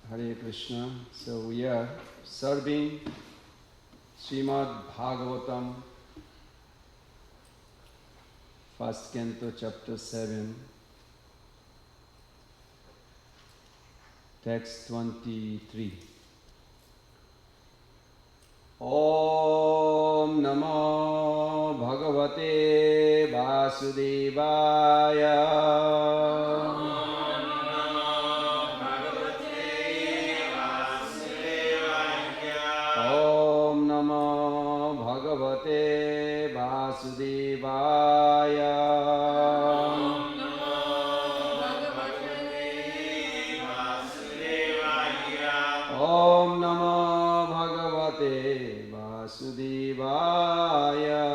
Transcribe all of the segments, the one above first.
Hare Krishna. So we are serving Srimad Bhagavatam, first canto, chapter 7, text 23. Om Namo Bhagavate Vasudevaya. Vasudevaya. Om Namo Bhagavate Vasudevaya.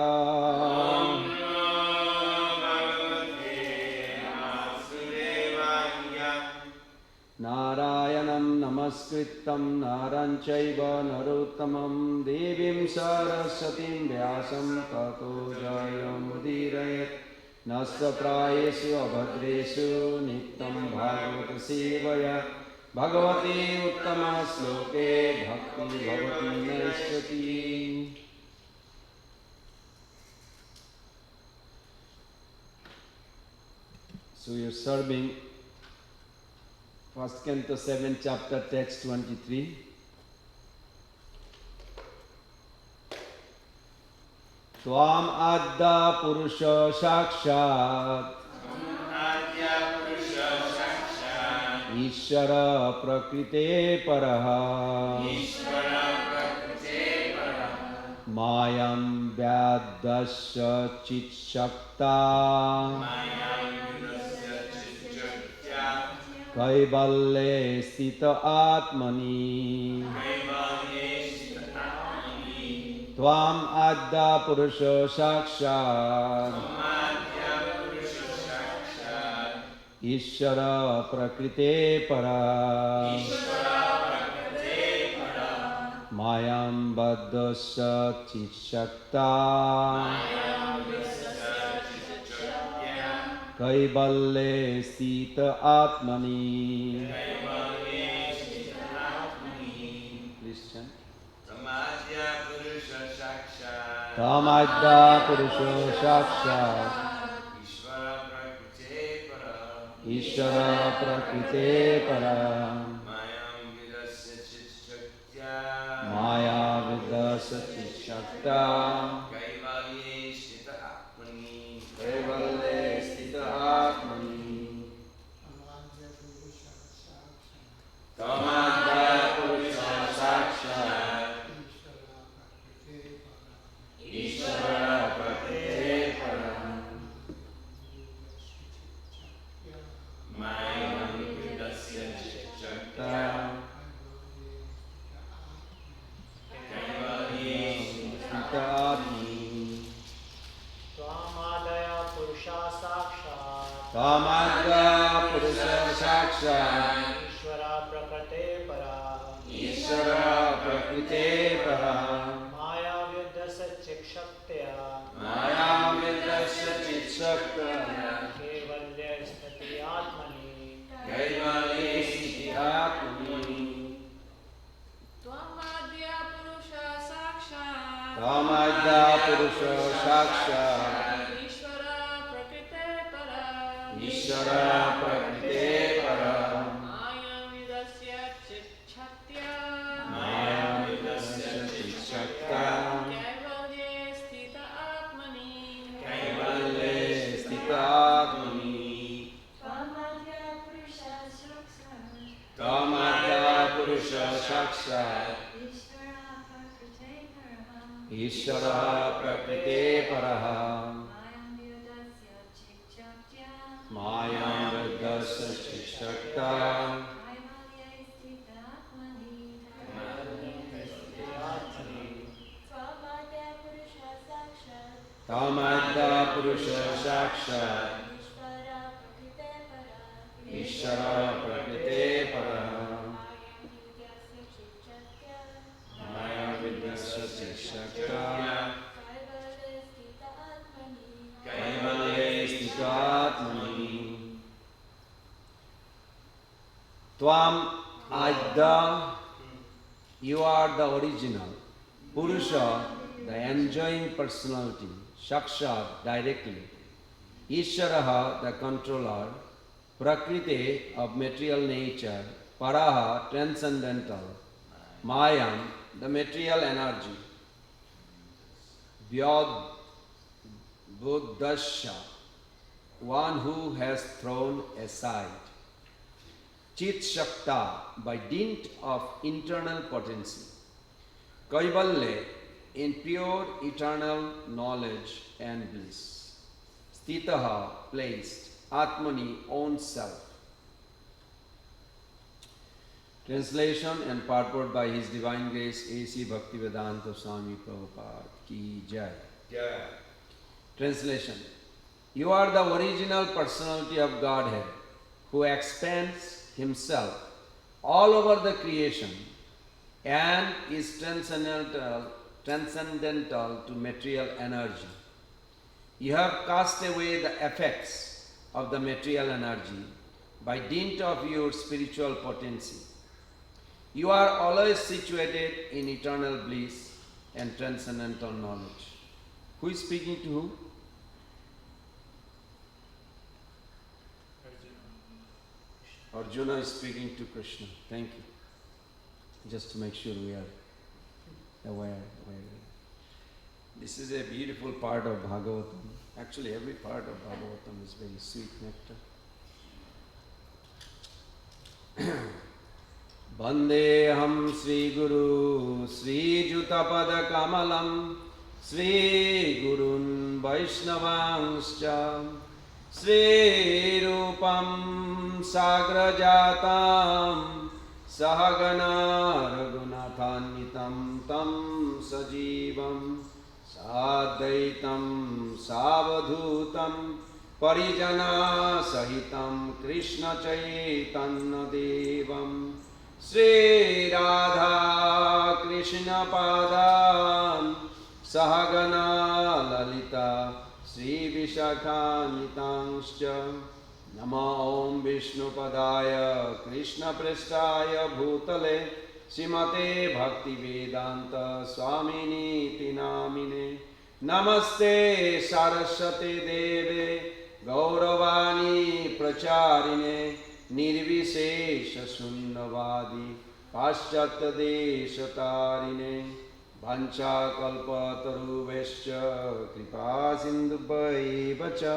Narayanam namaskritam naran chaiva narottamam devim saraswatim vyasam tato jayamudiraye nasta prayesu abhadresu nityam bhagavata sevaya bhagavati uttama sloke bhakti bhavati naishati. So you're serving first canto 7 chapter text 23. Tvam adda purusha sakshat Ishvara prakrite paraha Mayam vyadasya chit shakta Kaivalye sthita atmani Tvam adda purusha sakshat Ishvara prakrite para Mayam baddhasya chit shakta Kaivalye sthita atmani. Please chant. Tamadya purusha sakshat Ishvara prakrite para Maya vidasya chit shakta Kaivalye sthita atmani. Tamadya purusha sakshat Ishvara prakrite para Maya vidasya chit shakta Kaivalye sthita atmani. Tamadya purusha sakshat Ishvara prakrite para Ishvara prakrite para Maya vyadasya chit shaktya Maya vidasya chit shakta Kaivalye sthiti atmani Kaivalye sthiti atmani. Tamadya purusha sakshat Tamadya purusha sakshat Ishvara prakrite para Maya vidasya chit shaktya Maya vidasya chit shakta Kaivalye sthita atmani Kaivalye sthita atmani. Tamadya purusha sakshat Ishvara prakrite paraha Mayam vidasya chit shakta Tamadya purusha sakshat Ishvara prakrite paraha Maya vidasya chit shakta Kaivalye sthita atmani. Tvam Adya, you are the original. Purusha, the enjoying personality. Sakshat, directly. Ishvaraha, the controller. Prakriti, of material nature. Paraha, transcendental. Mayam, the material energy. Vyad, Buddhasya, one who has thrown aside. Chit Shakta, by dint of internal potency. Kaivalya, in pure eternal knowledge and bliss. Stitaha, placed. Atmani, own self. Translation and purport by His Divine Grace A.C. Bhaktivedanta Swami Prabhupada Ki Jai. Jai. Translation. You are the original personality of Godhead who expands Himself all over the creation and is transcendental to material energy. You have cast away the effects of the material energy by dint of your spiritual potency. You are always situated in eternal bliss and transcendental knowledge. Who is speaking to whom? Arjuna is speaking to Krishna. Thank you. Just to make sure we are aware. This is a beautiful part of Bhagavatam. Actually, every part of Bhagavatam is very sweet nectar. Vandeham Sri Guru Sri Jutapada Kamalam Sri Gurun Vaishnavanscha Sri Rupam Sagrajatam Sahagana Raghunathannitam Tam Sajivam Sadaitam Savadhutam Parijana Sahitam Krishna Chaitanya Devam Sri Radha Krishna Padam Sahagana Lalita Sri Vishakhanitanscha Nama Om Vishnu Padaya Krishna Prestaya Bhutale Srimate Bhakti Vedanta Swamini Tinamine Namaste Saraswate Deve Gauravani Pracharine Nirvishesha Sunnavadi Paschatya Deshatarine Vancha Kalpataruvescha Kripa Sindhubhaivacha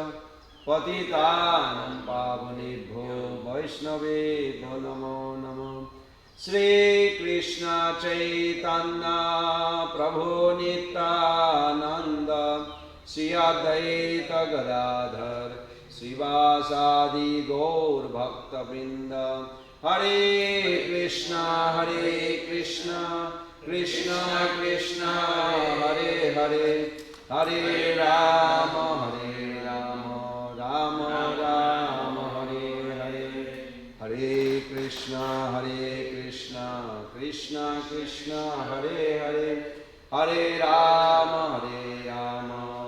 Patitanam Pavanebhyo Vaishnavebhyo Namo Namo Shri Krishna Chaitanya Prabhu Nityananda Shri Advaita Gadadhar Srivasadi Gaur Bhakta Vrinda Hare Krishna Krishna Krishna Hare Hare Hare Rama Rama Rama Hare Hare Hare Krishna Krishna Krishna Hare Hare Hare Rama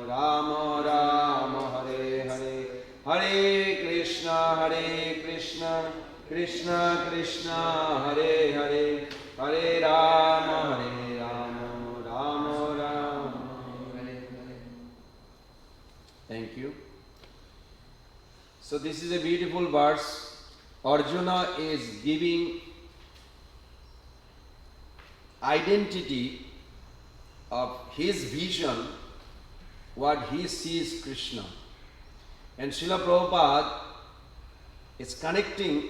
Rama Rama Hare Hare Hare Krishna Krishna Krishna Hare Hare Hare Rama Rama Rama Hare Hare. Thank you. So this is a beautiful verse. Arjuna is giving identity of his vision, what he sees Krishna. And Srila Prabhupada is connecting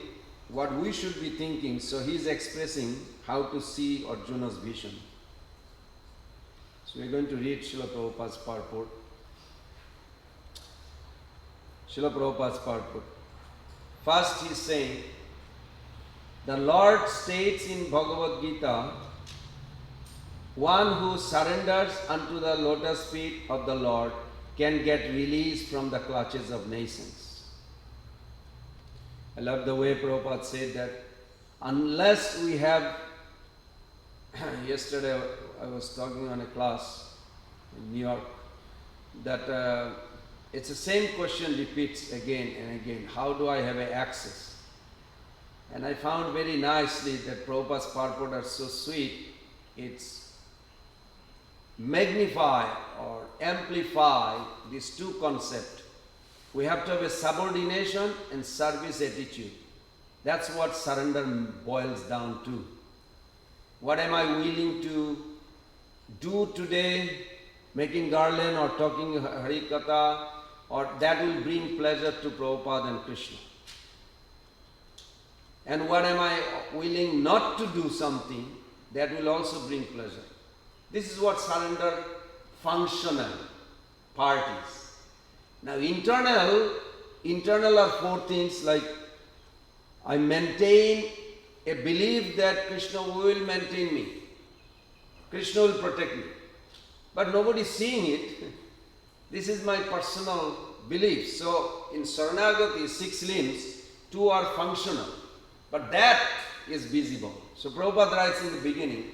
what we should be thinking, so he is expressing how to see Arjuna's vision. So we are going to read Srila Prabhupada's purport. Srila Prabhupada's purport. First he is saying, the Lord states in Bhagavad Gita, one who surrenders unto the lotus feet of the Lord can get released from the clutches of nations. I love the way Prabhupada said that unless we have, yesterday I was talking on a class in New York, that it's the same question repeats again and again. How do I have access? And I found very nicely that Prabhupada's purport are so sweet, it's magnify or amplify these two concepts. We have to have a subordination and service attitude. That's what surrender boils down to. What am I willing to do today, making garland or talking Hari Katha, or that will bring pleasure to Prabhupada and Krishna. And what am I willing not to do something that will also bring pleasure. This is what surrender functional part is. Now internal are four things, like I maintain a belief that Krishna will maintain me. Krishna will protect me. But nobody is seeing it. This is my personal belief. So in Saranagati, 6 limbs, 2 are functional. But that is visible. So Prabhupada writes in the beginning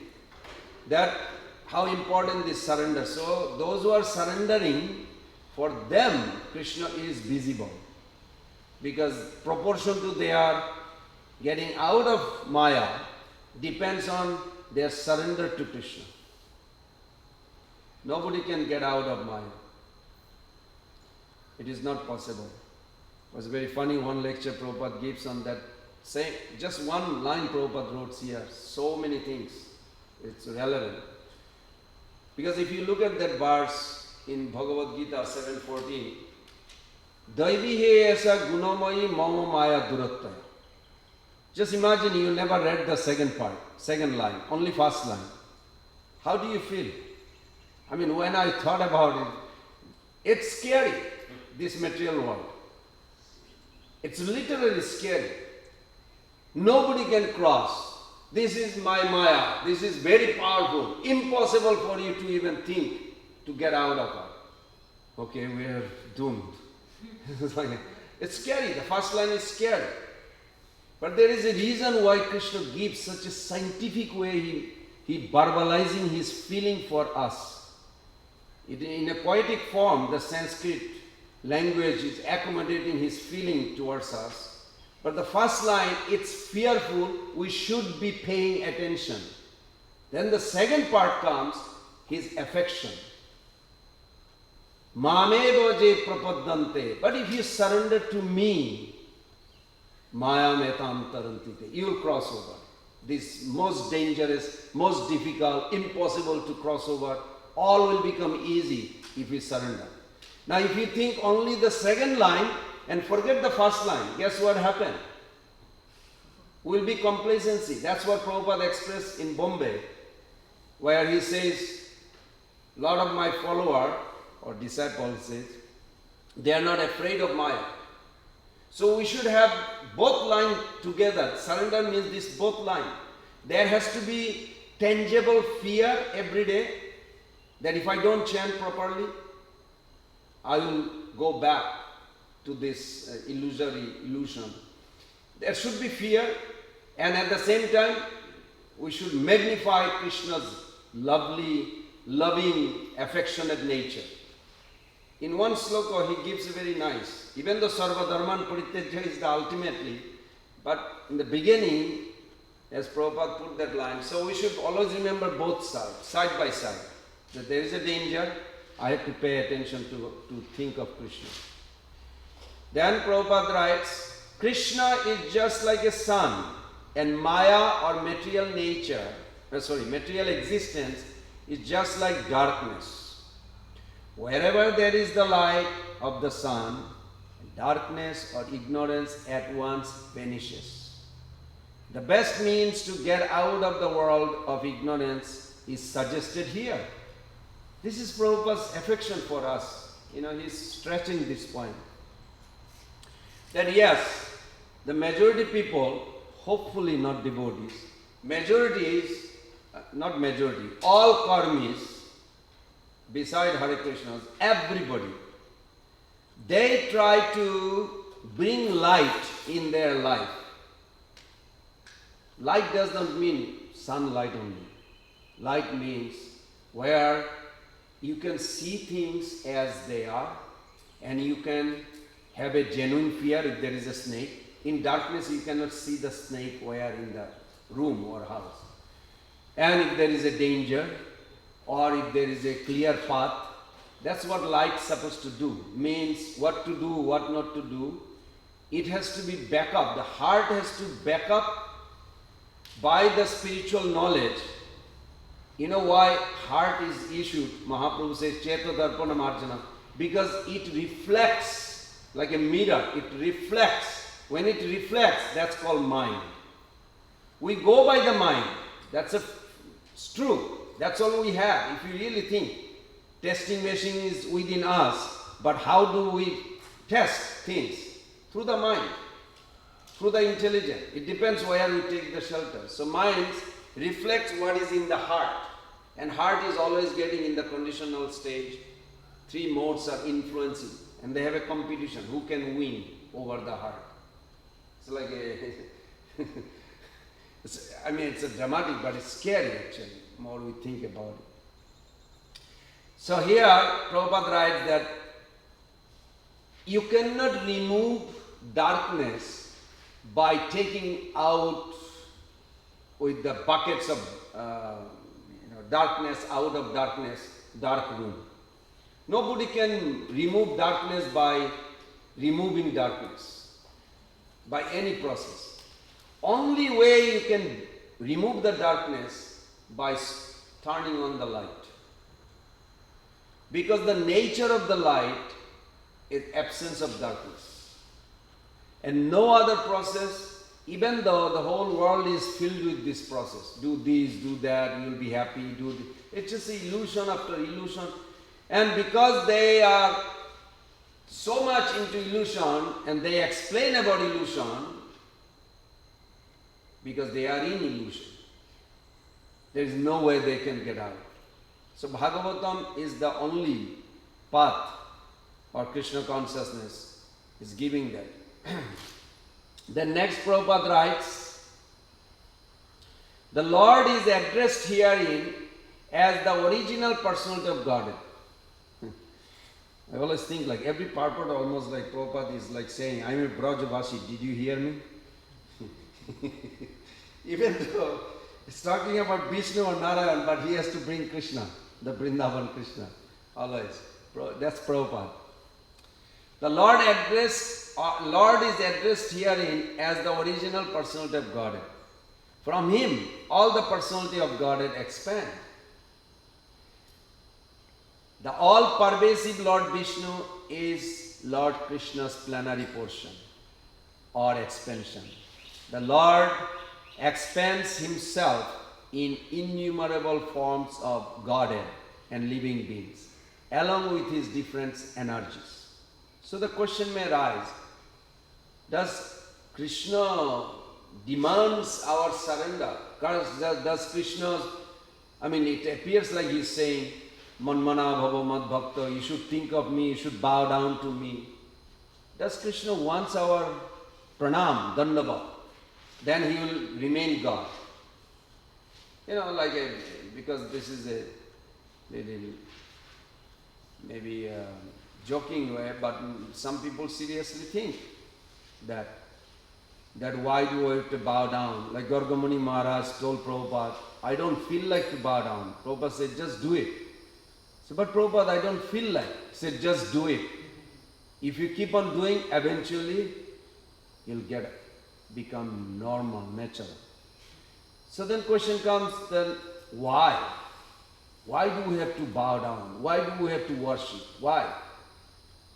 that how important is surrender. So those who are surrendering, for them Krishna is visible. Because proportion to their getting out of Maya depends on their surrender to Krishna. Nobody can get out of Maya. It is not possible. It was very funny, one lecture Prabhupada gives on that. Say, just one line Prabhupada wrote here, so many things. It's relevant. Because if you look at that verse in Bhagavad Gita 7:14, Daivi he esa gunamayi mama maya durattaya. Just imagine you never read the second line, only first line. How do you feel? I mean, when I thought about it, it's scary, this material world. It's literally scary. Nobody can cross. This is my Maya. This is very powerful. Impossible for you to even think to get out of it. Okay, we are doomed. It's scary. The first line is scary. But there is a reason why Krishna gives such a scientific way, he verbalizing his feeling for us. In a poetic form, the Sanskrit language is accommodating his feeling towards us. But the first line, it's fearful, we should be paying attention. Then the second part comes, his affection. Mameva je prapaddante. But if you surrender to me, maya metam tarantite, you will cross over. This most dangerous, most difficult, impossible to cross over, all will become easy if we surrender. Now if you think only the second line and forget the first line, guess what happened? Will be complacency. That's what Prabhupada expressed in Bombay, where he says, a lot of my followers or disciples says, they are not afraid of Maya. So we should have both lines together. Surrender means this both line. There has to be tangible fear every day that if I don't chant properly, I will go back to this illusion. There should be fear, and at the same time, we should magnify Krishna's lovely, loving, affectionate nature. In one sloka, he gives a very nice, even though Sarva Dharman Parityajya is the ultimately, but in the beginning, as Prabhupada put that line, so we should always remember both sides, side by side, that there is a danger, I have to pay attention to think of Krishna. Then Prabhupada writes, Krishna is just like a sun, and Maya or material material existence is just like darkness. Wherever there is the light of the sun, darkness or ignorance at once vanishes. The best means to get out of the world of ignorance is suggested here. This is Prabhupada's affection for us. He's stretching this point. That yes, the majority people, hopefully not devotees, all karmis, beside Hare Krishnas, everybody, they try to bring light in their life. Light does not mean sunlight only. Light means where you can see things as they are, and you can have a genuine fear if there is a snake. In darkness you cannot see the snake where in the room or house. And if there is a danger or if there is a clear path, that's what light is supposed to do. Means what to do, what not to do. It has to be back up. The heart has to back up by the spiritual knowledge. You know why heart is issued? Mahaprabhu says, Cheto Darpana Marjana. Because it reflects like a mirror. It reflects. When it reflects, that's called mind. We go by the mind. It's true. That's all we have. If you really think, testing machine is within us. But how do we test things? Through the mind. Through the intelligence. It depends where we take the shelter. So mind reflects what is in the heart. And heart is always getting in the conditional stage. Three modes are influencing. And they have a competition. Who can win over the heart? It's like a... it's a dramatic, but it's scary actually. More we think about it. So here, Prabhupada writes that you cannot remove darkness by taking out with the buckets of darkness, out of darkness, dark room. Nobody can remove darkness by removing darkness, by any process. Only way you can remove the darkness by turning on the light. Because the nature of the light is absence of darkness. And no other process, even though the whole world is filled with this process. Do this, do that, you'll be happy, do this. It's just illusion after illusion. And because they are so much into illusion and they explain about illusion, because they are in illusion, there is no way they can get out. So Bhagavatam is the only path or Krishna consciousness is giving that. Then next Prabhupada writes, the Lord is addressed herein as the original personality of Godhead. I always think like every purport almost like Prabhupada is like saying, I'm a Brajavashi, did you hear me? Even though it's talking about Vishnu or Narayan, but he has to bring Krishna, the Vrindavan Krishna, always. That's Prabhupada. The Lord is addressed herein as the original personality of Godhead. From him, all the personality of Godhead expand. The all-pervasive Lord Vishnu is Lord Krishna's plenary portion or expansion. The Lord expands himself in innumerable forms of Godhead and living beings, along with his different energies. So the question may arise, does Krishna demands our surrender? Does Krishna, it appears like he's saying, Manmana bhava mad bhakta, you should think of me, you should bow down to me. Does Krishna wants our pranam, dandava? Then he will remain God. Because this is a little, maybe a joking way, but some people seriously think that why do I have to bow down? Like Gargamuni Maharaj told Prabhupada, I don't feel like to bow down. Prabhupada said, just do it. So, but Prabhupada, I don't feel like. He said, just do it. If you keep on doing, eventually you'll become normal, natural. So then question comes, then why? Why do we have to bow down? Why do we have to worship? Why?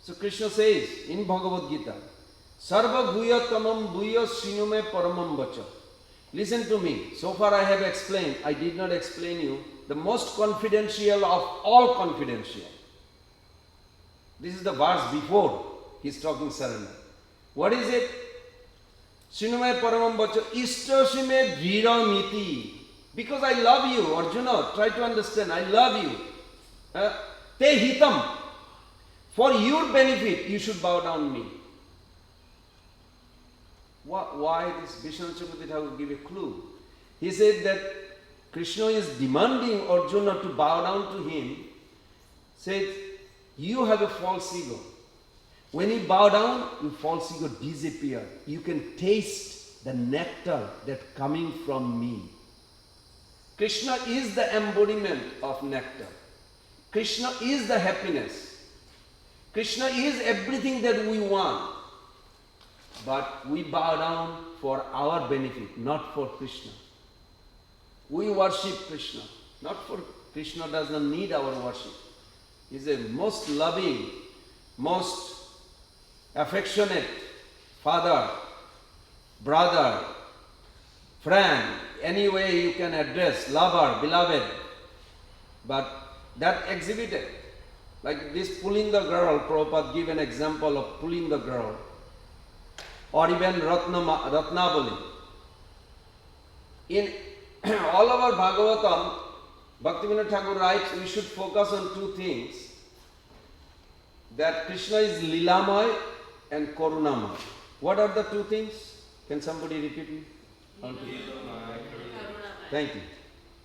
So Krishna says in Bhagavad Gita, Sarva bhuyatamam bhuya sinume paramam vacha. Listen to me. So far I have explained, I did not explain you, the most confidential of all confidential. This is the verse before he's talking surrender. What is it? Sinume paramam vacha istasime dhriramiti. Because I love you, Arjuna, try to understand, I love you. Te hitam. For your benefit, you should bow down me. Why this Vishnu Chakravarti will give a clue. He said that Krishna is demanding Arjuna to bow down to him. Said, you have a false ego. When you bow down, your false ego disappear. You can taste the nectar that coming from me. Krishna is the embodiment of nectar. Krishna is the happiness. Krishna is everything that we want. But we bow down for our benefit, not for Krishna. We worship Krishna, not for Krishna does not need our worship. He is a most loving, most affectionate father, brother, friend, any way you can address, lover, beloved. But that exhibited, like this pulling the girl, Prabhupada give an example of pulling the girl, or even Ratnavali. In all our Bhagavatam, Bhaktivinoda Thakur writes, we should focus on two things, that Krishna is Lilamay and Karunamay. What are the two things? Can somebody repeat me? Thank you.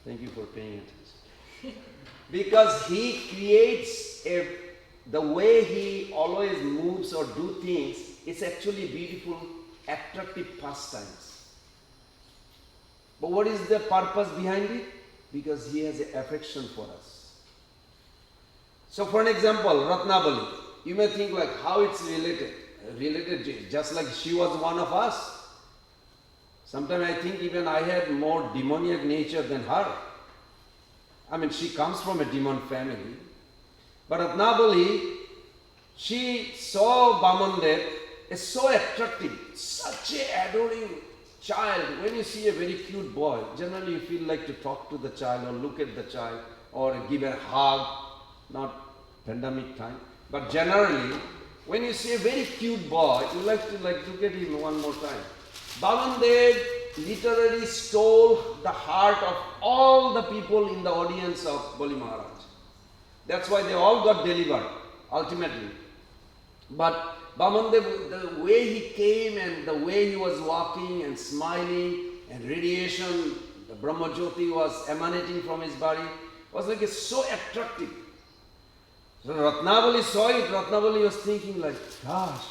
Thank you for paying attention. Because he creates the way he always moves or do things, it's actually beautiful, attractive pastimes. But what is the purpose behind it? Because he has an affection for us. So for an example, Ratnavali, you may think like how it's related. Related just like she was one of us. Sometimes I think even I had more demoniac nature than her. I mean, she comes from a demon family. But Ratnavali, she saw Bamandev as so attractive, such an adoring child. When you see a very cute boy, generally you feel like to talk to the child or look at the child or give a hug, not pandemic time. But generally, when you see a very cute boy, you like to look at him one more time. Bamandev literally stole the heart of all the people in the audience of Bali Maharaj. That's why they all got delivered, ultimately. But Bamandev, the way he came and the way he was walking and smiling and radiation, the Brahmajyoti was emanating from his body, was like so attractive. So Ratnavali saw it. Ratnavali was thinking like, gosh,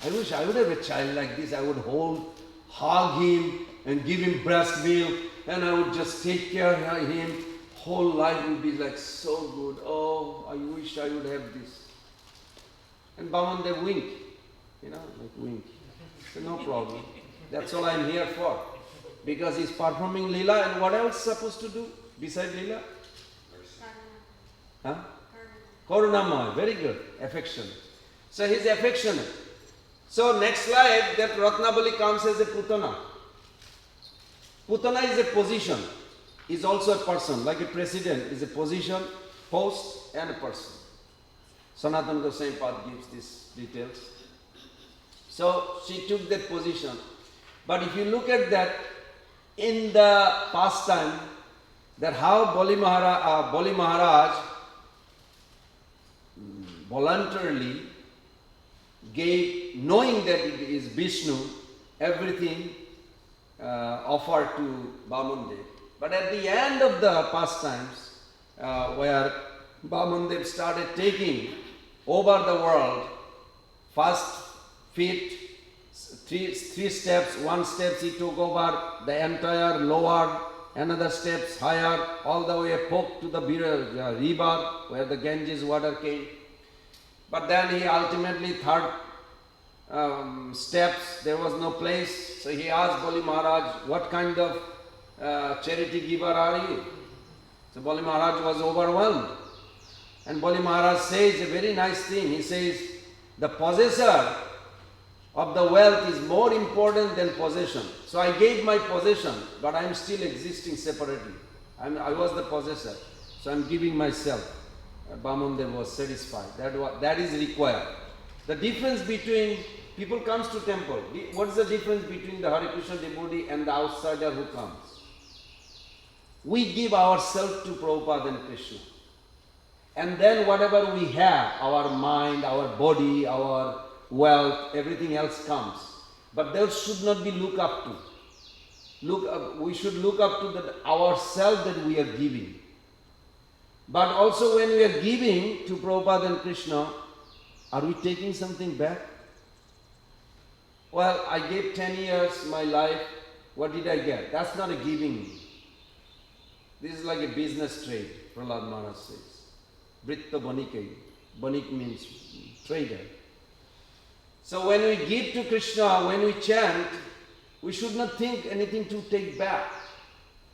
I wish I would have a child like this. I would hug him and give him breast milk and I would just take care of him. Whole life would be like so good. Oh, I wish I would have this. And Bamandev winked, like wink. So no problem. That's all I'm here for. Because he's performing Leela, and what else supposed to do beside Leela? Huh? Karunamay, very good. Affection. So he's affectionate. So next life, that Ratnavali comes as a Putana. Putana is a position, is also a person. Like a president is a position, post, and a person. Sanatana Goswami Pad gives these details. So she took that position. But if you look at that, in the past time, that how Bali Maharaj voluntarily gave, knowing that it is Vishnu, everything offered to Bamandev. But at the end of the pastimes, where Bamandev started taking over the world, first feet, three steps, one step he took over the entire lower, another steps higher, all the way poked to the river where the Ganges water came. But then he ultimately third steps, there was no place. So he asked Bali Maharaj, what kind of charity giver are you? So Bali Maharaj was overwhelmed. And Bali Maharaj says a very nice thing. He says, the possessor of the wealth is more important than possession. So I gave my possession, but I am still existing separately. I was the possessor, so I am giving myself. Bamandev was satisfied. That is required. The difference between people comes to temple. What is the difference between the Hare Krishna devotee and the outsider who comes? We give ourselves to Prabhupada and Krishna. And then whatever we have, our mind, our body, our wealth, everything else comes. But there should not be look up to. We should look up to ourselves that we are giving. But also when we are giving to Prabhupada and Krishna, Are we taking something back? Well, I gave 10 years my life. What did I get? That's not a giving. This is like a business trade, Prahlad Maharaj says. Britta Banikai. Banik means trader. So when we give to Krishna, when we chant, we should not think anything to take back.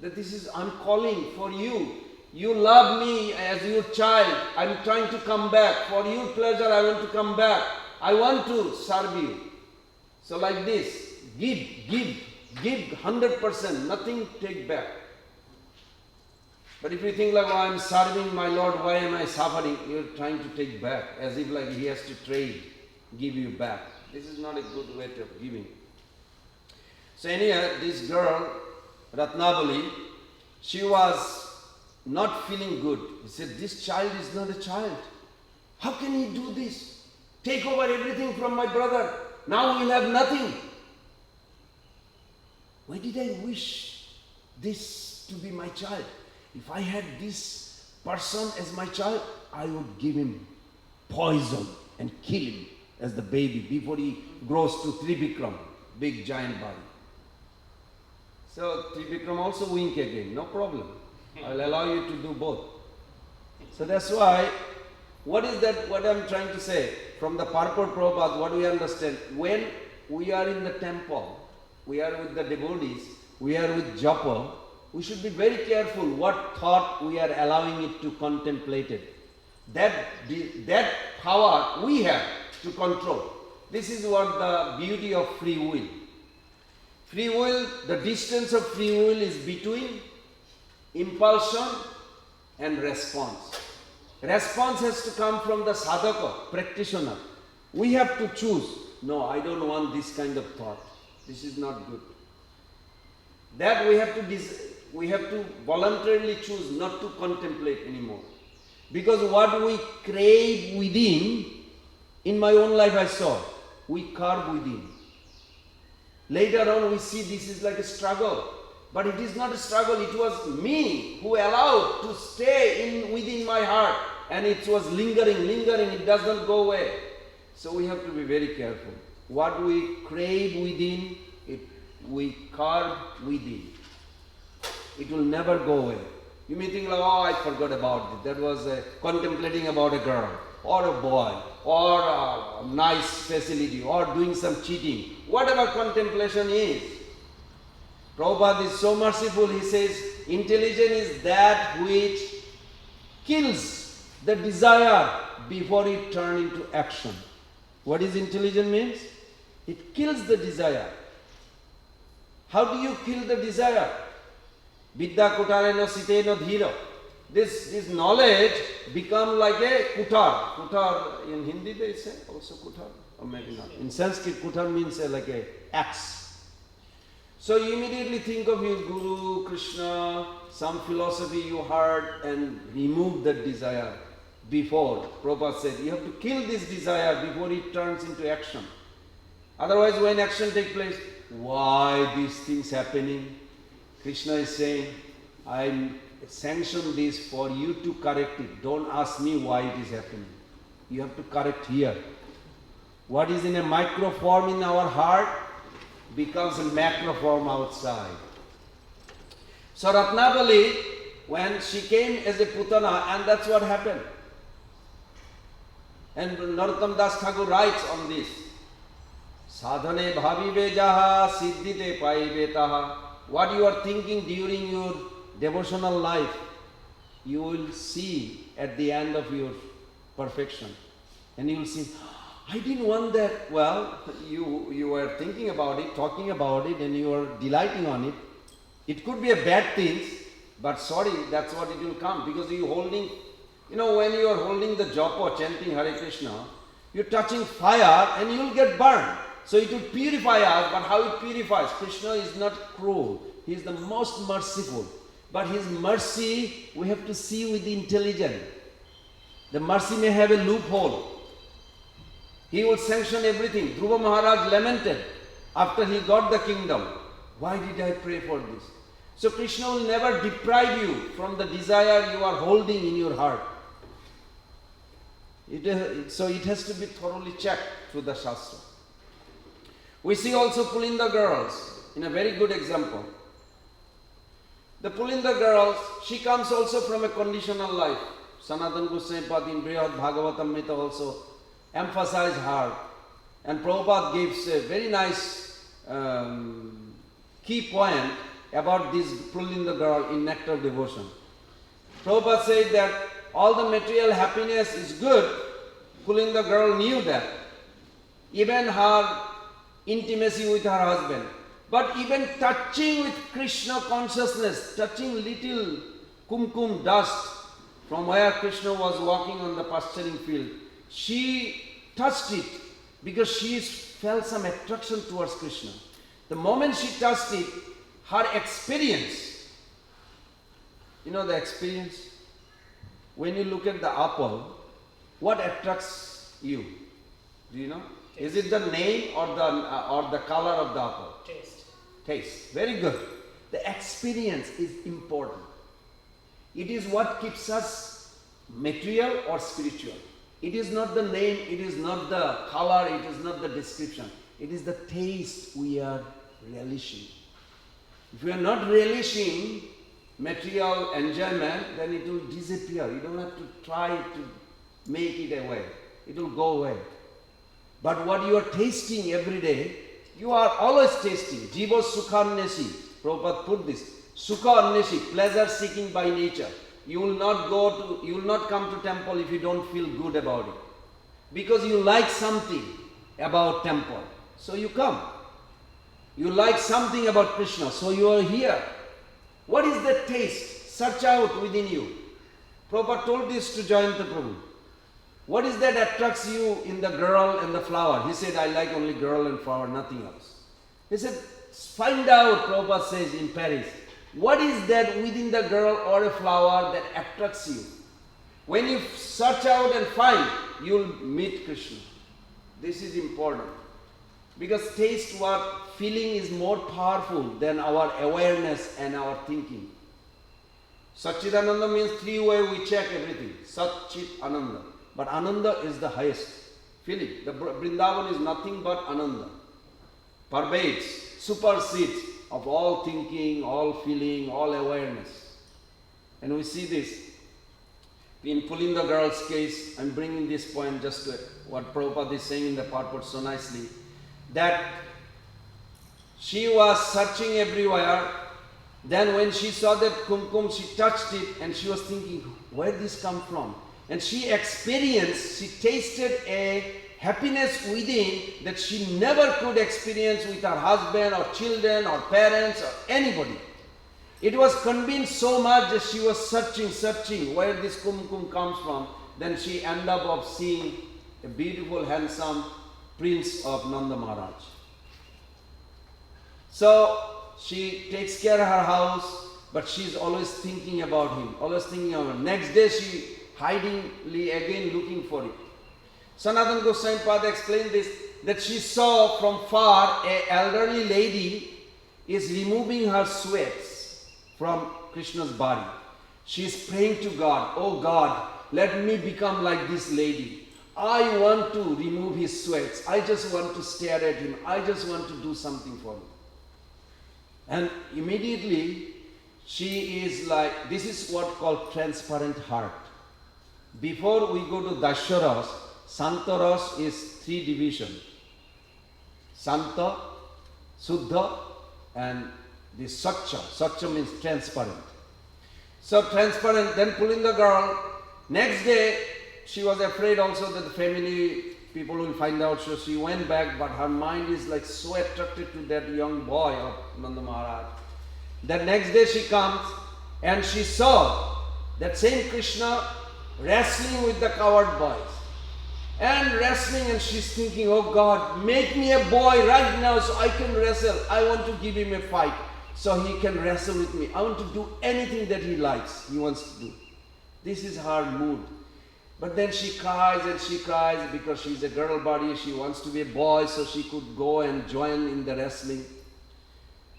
That this is, I'm calling for you. You love me as your child. I'm trying to come back. For your pleasure, I want to come back. I want to serve you. So like this, give 100%, nothing take back. But if you think like, oh, I'm serving my Lord, why am I suffering? You're trying to take back, as if like he has to trade, give you back. This is not a good way of giving. So anyhow, this girl, Ratnavali, she was not feeling good. He said, this child is not a child. How can he do this? Take over everything from my brother. Now we'll have nothing. Why did I wish this to be my child? If I had this person as my child, I would give him poison and kill him as the baby before he grows to Trivikram, big giant body. So Trivikram also wink again, no problem. I'll allow you to do both. So that's why, what is that, what I'm trying to say? From the purport Prabhupada, what we understand, when we are in the temple, we are with the devotees, we are with japa, we should be very careful what thought we are allowing it to contemplate it. That power we have to control. This is what the beauty of free will. Free will, the distance of free will is between impulsion and response. Response has to come from the sadhaka, practitioner. We have to choose. No, I don't want this kind of thought. This is not good. That we have to voluntarily choose not to contemplate anymore. Because what we crave within, in my own life I saw, we curb within. Later on we see this is like a struggle. But it is not a struggle, it was me who allowed to stay within my heart. And it was lingering, it does not go away. So we have to be very careful. What we crave within, we curb within. It will never go away. You may think like, oh, I forgot about it. That was contemplating about a girl, or a boy, or a nice facility, or doing some cheating. Whatever contemplation is. Prabhupada is so merciful, he says, intelligence is that which kills the desire before it turns into action. What is intelligence means? It kills the desire. How do you kill the desire? Vidya kutarena sitena dhira. This knowledge become like a kutar. Kutar, in Hindi they say also kutar, or maybe not. In Sanskrit, kutar means like a axe. So you immediately think of your Guru, Krishna, some philosophy you heard, and remove that desire before. Prabhupada said, you have to kill this desire before it turns into action. Otherwise, when action takes place, why these things happening? Krishna is saying, I sanction this for you to correct it. Don't ask me why it is happening. You have to correct here. What is in a micro form in our heart becomes a macro form outside. So Ratnavali, when she came as a putana, and that's what happened. And Narottam Das Thakur writes on this. Sadhane bhavive jaha siddhite paivetaha. What you are thinking during your devotional life, you will see at the end of your perfection. And you will see, I didn't want that. Well, you were thinking about it, talking about it, and you are delighting on it. It could be a bad thing, but sorry, that's what it will come. Because you holding, when you are holding the japa, chanting Hare Krishna, you're touching fire and you will get burned. So it will purify us, but how it purifies? Krishna is not cruel. He is the most merciful. But his mercy, we have to see with intelligence. The mercy may have a loophole. He will sanction everything. Dhruva Maharaj lamented after he got the kingdom. Why did I pray for this? So Krishna will never deprive you from the desire you are holding in your heart. So it has to be thoroughly checked through the Shastra. We see also Pulinda girls in a very good example. The Pulinda girls, she comes also from a conditional life. Sanatana Goswami Pad in Brihad Bhagavatamrita also emphasized her. And Prabhupada gives a very nice key point about this Pulinda girl in Nectar of Devotion. Prabhupada said that all the material happiness is good. Pulinda girl knew that. Even her intimacy with her husband. But even touching with Krishna consciousness, touching little kumkum dust from where Krishna was walking on the pasturing field, she touched it because she felt some attraction towards Krishna. The moment she touched it, her experience, you know the experience? When you look at the apple, what attracts you? Do you know? Is it the name or the color of the apple? Taste. Taste. Very good. The experience is important. It is what keeps us material or spiritual. It is not the name, it is not the color, it is not the description. It is the taste we are relishing. If we are not relishing material enjoyment, then it will disappear. You don't have to try to make it away. It will go away. But what you are tasting every day, you are always tasting. Jiva sukha annesi. Prabhupada put this. Sukha annesi, pleasure seeking by nature. You will not come to temple if you don't feel good about it. Because you like something about temple. So you come. You like something about Krishna. So you are here. What is the taste? Search out within you. Prabhupada told this to Jayanta Prabhu. What is that attracts you in the girl and the flower? He said, I like only girl and flower, nothing else. He said, find out, Prabhupada says in Paris, what is that within the girl or a flower that attracts you? When you search out and find, you will meet Krishna. This is important. Because taste or feeling is more powerful than our awareness and our thinking. Satchidananda means three ways we check everything. Sat, Chit, Ananda. But Ananda is the highest feeling. The Vrindavan is nothing but Ananda. Pervades, supersedes of all thinking, all feeling, all awareness. And we see this. In Pulinda girl's case, I'm bringing this point just to what Prabhupada is saying in the purport so nicely, that she was searching everywhere. Then when she saw that kumkum, she touched it and she was thinking, where did this come from? And she experienced, she tasted a happiness within that she never could experience with her husband or children or parents or anybody. It was convinced so much that she was searching where this kumkum comes from. Then she ended up seeing a beautiful, handsome prince of Nanda Maharaj. So she takes care of her house, but she's always thinking about him, always thinking of him. Next day she hidingly again looking for it. Sanatana Goswami Pada explained this, that she saw from far an elderly lady is removing her sweats from Krishna's body. She is praying to God, oh God, let me become like this lady. I want to remove his sweats. I just want to stare at him. I just want to do something for him. And immediately she is like, this is what called transparent heart. Before we go to Dasharas, Santaras is three divisions. Santa, Suddha, and the Satcha. Satcha means transparent. So transparent, then Pulinda girl, next day she was afraid also that the family people will find out, so she went back, but her mind is like so attracted to that young boy of Nanda Maharaj. The next day she comes and she saw that same Krishna wrestling with the coward boys. And wrestling, and she's thinking, oh God, make me a boy right now so I can wrestle. I want to give him a fight so he can wrestle with me. I want to do anything that he likes, he wants to do. This is her mood. But then she cries and she cries because she's a girl body, she wants to be a boy so she could go and join in the wrestling.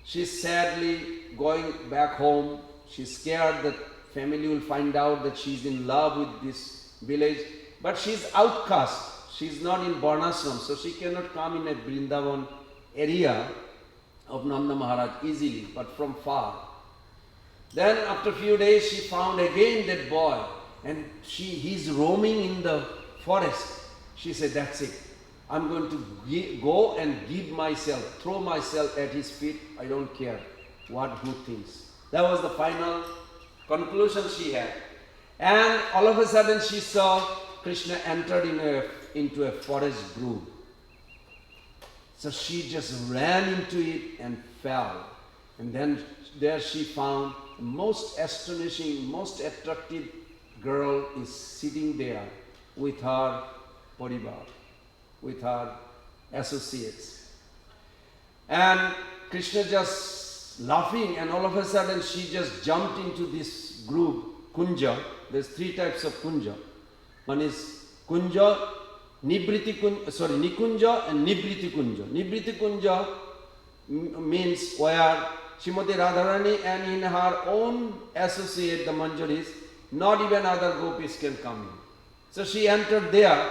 She's sadly going back home. She's scared that family will find out that she's in love with this village. but she's outcast. She's not in Varnashram, so she cannot come in a Vrindavan area of Nanda Maharaj easily, but from far. Then after a few days she found again that boy, and he's roaming in the forest. She said, that's it. I'm going to go and give myself, throw myself at his feet. I don't care who thinks. That was the final conclusion she had. And all of a sudden she saw Krishna entered into a forest grove. So she just ran into it and fell. And then there she found the most astonishing, most attractive girl is sitting there with her parivar, with her associates. And Krishna just laughing, and all of a sudden she just jumped into this group, kunja. There's 3 types of kunja. One is kunja, nikunja and nibriti kunja. Nibriti kunja means where Srimati Radharani and in her own associate, the Manjaris, not even other gopis can come in. So she entered there,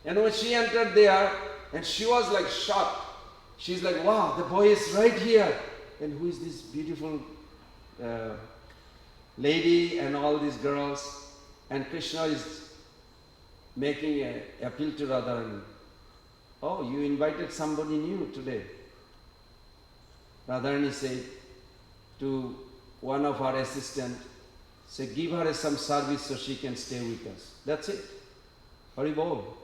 and when she entered there, and she was like shocked. She's like, wow, the boy is right here. And who is this beautiful lady and all these girls? And Krishna is making an appeal to Radharani. Oh, you invited somebody new today. Radharani said to one of her assistants, say, give her some service so she can stay with us. That's it. Hari Bol.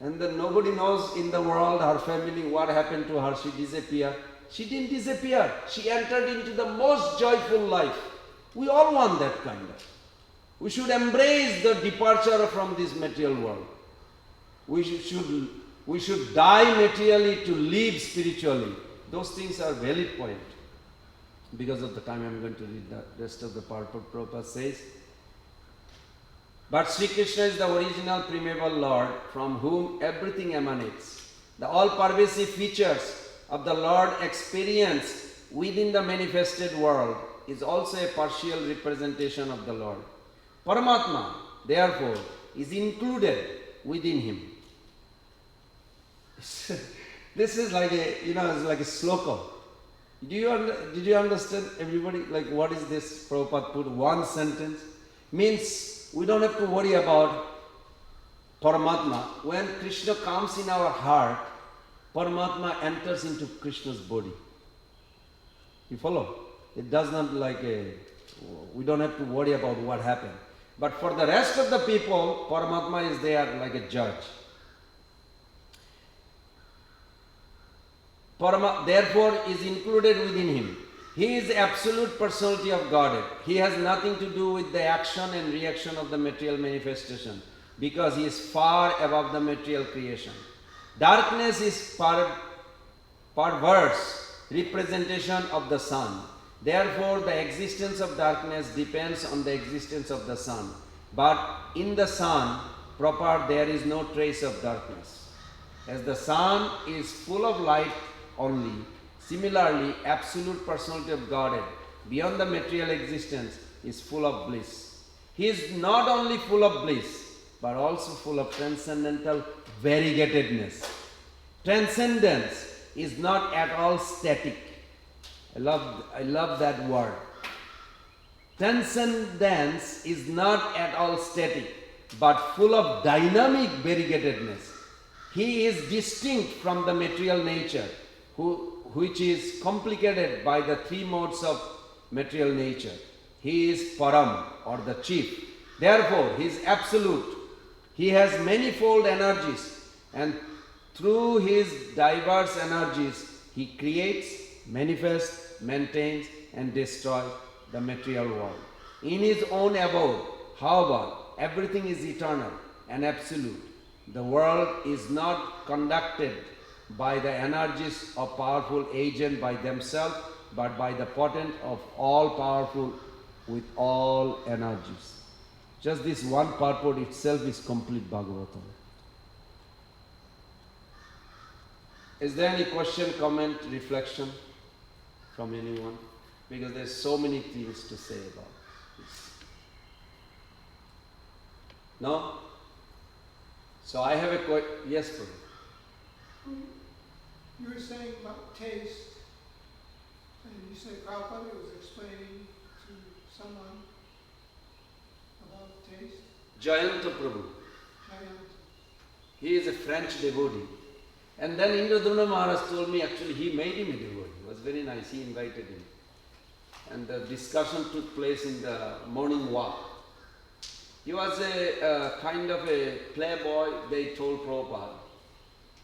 And then nobody knows in the world, her family, what happened to her. She disappeared. She didn't disappear. She entered into the most joyful life. We all want that kind of. We should embrace the departure from this material world. We should die materially to live spiritually. Those things are valid point. Because of the time, I'm going to read the rest of the purport. Prabhupada says, but Sri Krishna is the original primeval Lord from whom everything emanates. The all-pervasive features of the Lord experienced within the manifested world is also a partial representation of the Lord. Paramatma, therefore, is included within him. This is like it's like a sloka. Did you understand, everybody? Like, what is this? Prabhupada put one sentence. Means we don't have to worry about Paramatma. When Krishna comes in our heart, Paramatma enters into Krishna's body. You follow? It does not we don't have to worry about what happened. But for the rest of the people, Paramatma is there like a judge. Therefore is included within him. He is the absolute personality of Godhead. He has nothing to do with the action and reaction of the material manifestation, because he is far above the material creation. Darkness is perverse representation of the sun. Therefore, the existence of darkness depends on the existence of the sun. But in the sun proper, there is no trace of darkness. As the sun is full of light only, similarly, absolute personality of Godhead, beyond the material existence, is full of bliss. He is not only full of bliss, but also full of transcendental variegatedness. Transcendence is not at all static. I love that word. Transcendence is not at all static, but full of dynamic variegatedness. He is distinct from the material nature, which is complicated by the 3 modes of material nature. He is Param, or the chief. Therefore, he is absolute. He has manifold energies, and through his diverse energies, he creates, manifests, maintains, and destroys the material world. In his own abode, however, everything is eternal and absolute. The world is not conducted by the energies of powerful agents by themselves, but by the potent of all powerful with all energies. Just this one purport itself is complete Bhagavatam. Is there any question, comment, reflection from anyone? Because there's so many things to say about this. No? So I have a yes, Prabhu. You were saying about taste, and you said Prabhupada was explaining to someone about taste. Jayanta Prabhu. Giant. He is a French devotee. And then Indradrumna Maharaj told me actually he made him a devotee. It was very nice. He invited him. And the discussion took place in the morning walk. He was a kind of a playboy, they told Prabhupada.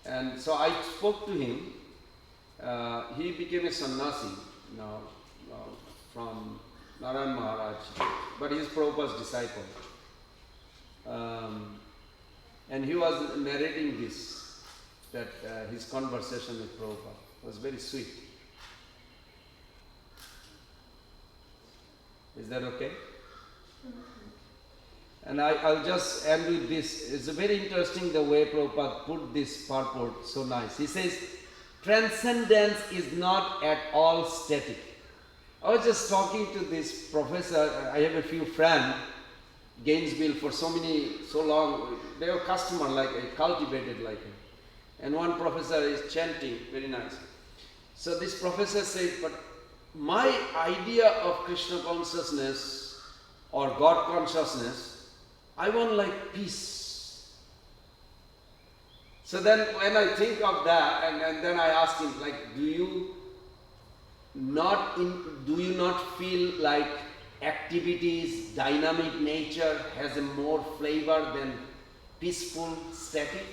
And so I spoke to him. He became a sannyasi now from Narayan Maharaj, but he is Prabhupada's disciple. And he was narrating this, that his conversation with Prabhupada was very sweet. Is that okay? And I'll just end with this. It's very interesting the way Prabhupada put this purport, so nice. He says, transcendence is not at all static. I was just talking to this professor. I have a few friends, Gainesville for so long, they were customer like a, cultivated like a. And one professor is chanting, very nice. So this professor said, but my idea of Krishna consciousness or God consciousness, I want like peace. So then when I think of that, and then I asked him, like, do you not feel like activities, dynamic nature has a more flavor than peaceful, static?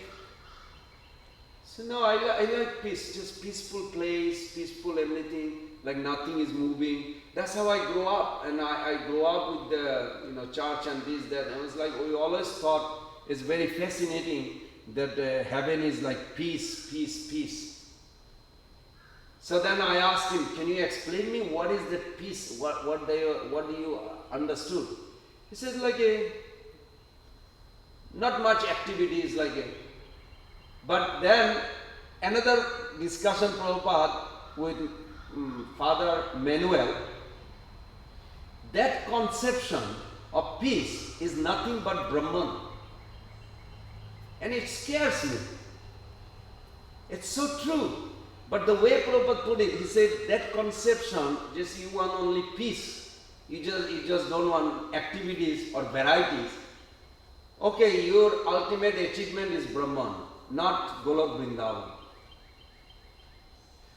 So no, I like peace, just peaceful place, peaceful everything, like nothing is moving. That's how I grew up, and I grew up with the church and this, that. And it's like we always thought it's very fascinating that heaven is like peace, peace, peace. So then I asked him, can you explain me what is the peace? What do you understood? He said like not much activities like a. But then another discussion Prabhupada with Father Manuel, that conception of peace is nothing but Brahman. And it scares me. It's so true. But the way Prabhupada put it, he said that conception, just you want only peace. You just don't want activities or varieties. Okay, your ultimate achievement is Brahman, not Golok Vrindavan.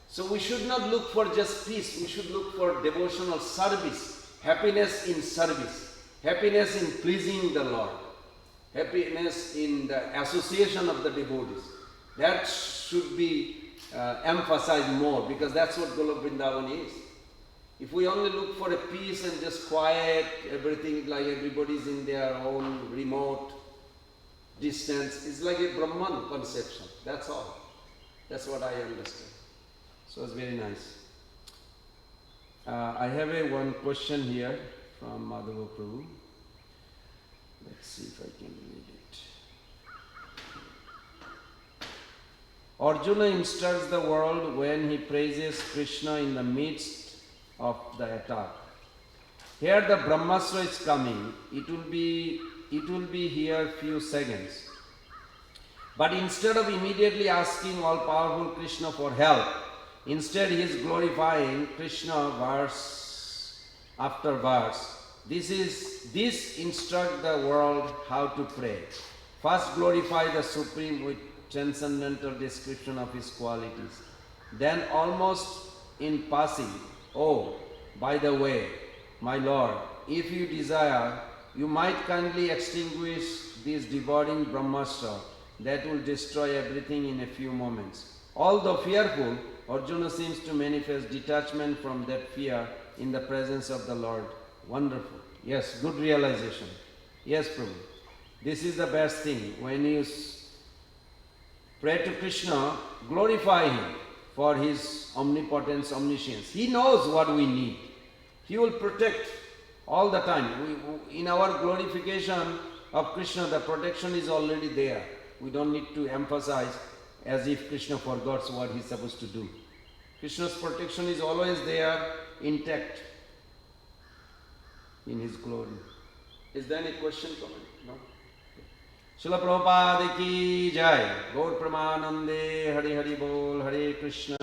So we should not look for just peace, we should look for devotional service, happiness in service, happiness in pleasing the Lord, happiness in the association of the devotees. That should be emphasized more, because that's what Golok Vrindavan is. If we only look for a peace and just quiet, everything like everybody's in their own remote distance, it's like a Brahman conception. That's all. That's what I understand. So it's very nice. I have one question here from Madhava Prabhu. Let's see if I can read it. Arjuna instructs the world when he praises Krishna in the midst of the attack. Here the Brahmastra is coming. It will be here few seconds. But instead of immediately asking all-powerful Krishna for help, instead he is glorifying Krishna verse after verse. This instruct the world how to pray. First glorify the Supreme with transcendental description of his qualities. Then almost in passing, oh, by the way, my Lord, if you desire, you might kindly extinguish this devouring Brahmastra that will destroy everything in a few moments. Although fearful, Arjuna seems to manifest detachment from that fear in the presence of the Lord. Wonderful. Yes, good realization. Yes, Prabhu. This is the best thing. When you pray to Krishna, glorify him for his omnipotence, omniscience. He knows what we need. He will protect all the time. In our glorification of Krishna, the protection is already there. We don't need to emphasize as if Krishna forgot what he's supposed to do. Krishna's protection is always there, intact in his glory. Is there any question, comment? No? Srila Prabhupada ki jai. Gaur Pramanande. Hari Hari Bol. Hare Krishna,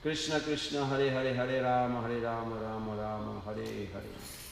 Krishna Krishna, Hare Hare, Hare Rama, Rama Rama, Hare Hare.